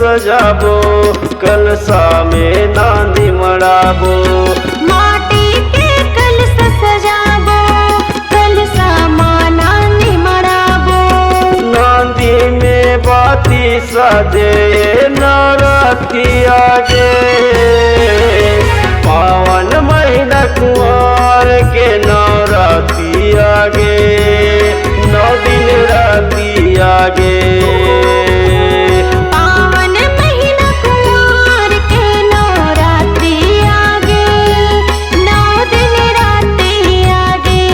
सजाबो, कलसा में नांदी मड़ाबो। माटी के कलश सजाबो, कलसा मां नांदी मड़ाबो। नांदी में बाती सजे नवरात्रि आगे, पावन महीना कुंवर के नवरात्रि आगे, 9 दिन रात्रि आगे। पावन महीना कुंवर के नवरात्रि आगे, 9 दिन रात्रि आगे।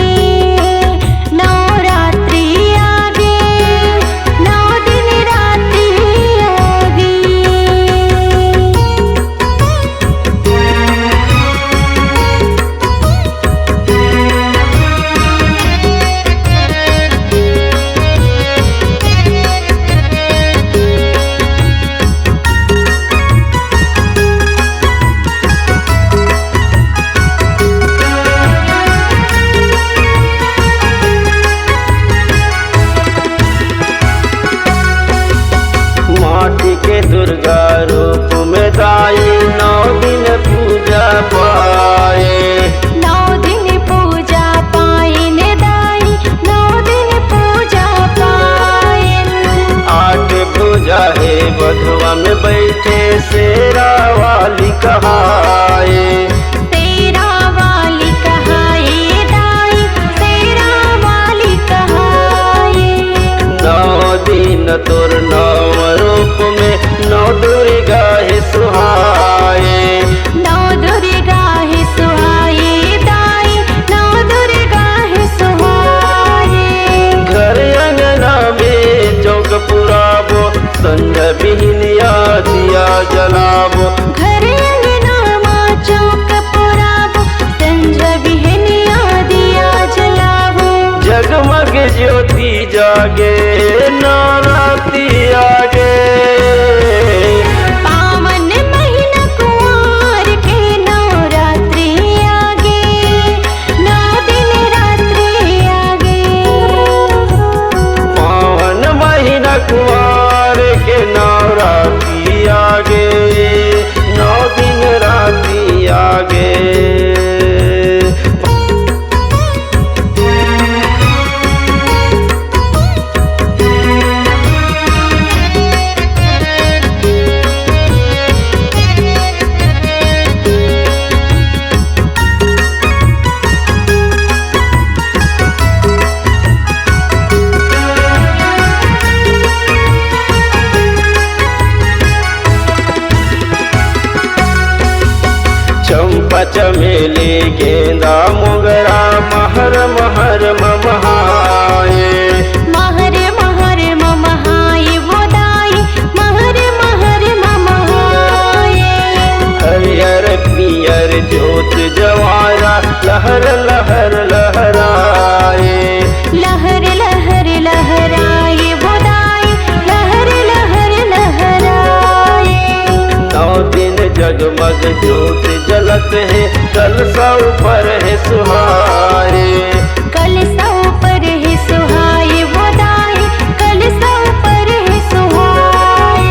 नवरात्रि आगे, 9 दिन रात्रि आगे। माटी के दुर्गा रूप में दाई 9 दिन पूजा पाए। 9 दिन पूजा पाए ने दाई, 9 दिन पूजा पाए। 8 भुजा है बधुआ में बैठे शेरा वाली कहाए। तेरा वाली कहाए दाई, तेरा वाली कहाए। 9 दिन तोर नव रूप में 9 दुर्गा है सुहाए। 9 दुर्गा है सुहाए दाई, 9 दुर्गा है सुहाए। घर अंगना में चौक पुराबो, संध्या बिहनिया दिया जलाबो। घर अंगना मां चौक पुराबो, संध्या बिहनिया दिया जलाबो। जगमग ज्योति जागे नवरात्रि आगे, पावन महीना कुंवर के नवरात्रि आगे, 9 दिन रात्रि आगे। पावन महीना कुंवर के नवरात्रि आगे, 9 दिन रात्रि आगे। चंपा चमेली गेंदा मोगरा महर महर ममहाए। महर महर ममहाए वो दाई, महर महर ममहाए। हरियर पियर ज्योत जवारा लहर लहर लहराए। लहर लहर लहराए वो दाई, लहर लहर लहराए। 9 दिन जगमग ज्योत जलत है, कलसा ऊपर है सुहाए। कलसा ऊपर है सुहाए वो दाई, कलसा ऊपर है सुहाए।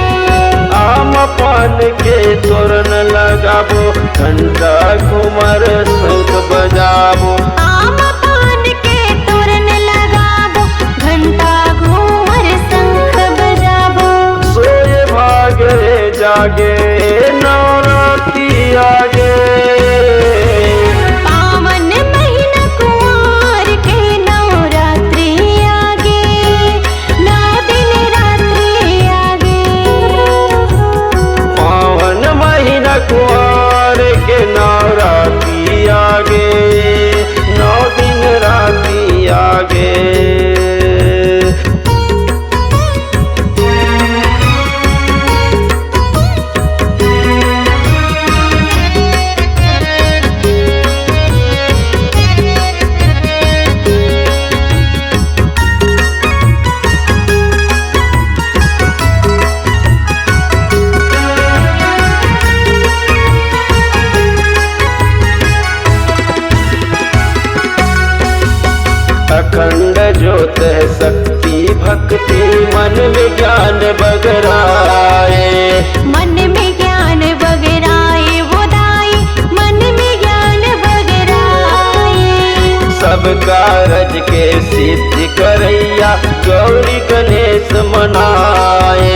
आम पान के तोरण लगाबो, घंटा घूमर शंख बजाबो। आम पान के तोरण लगाबो, घंटा घूमर शंख बजाबो। सोए भागे जागे नवरात्रि आगे, पावन महीना कुंवर के नवरात्रि आगे, 9 दिन रात्रि आगे। पावन महीना कुंवर के नवरात्रि आगे, 9 दिन रात्रि आगे। अखंड ज्योत शक्ति भक्ति मन विज्ञान बगराए। कारज के सिद्धि करैया गौरी गणेश मनाए।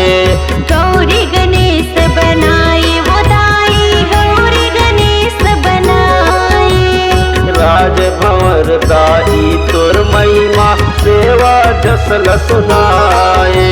गौरी गणेश बनाए वो दाई गौरी गणेश बनाए। राजभंवर दाई तोर महिमा सेवा जसल सुनाए।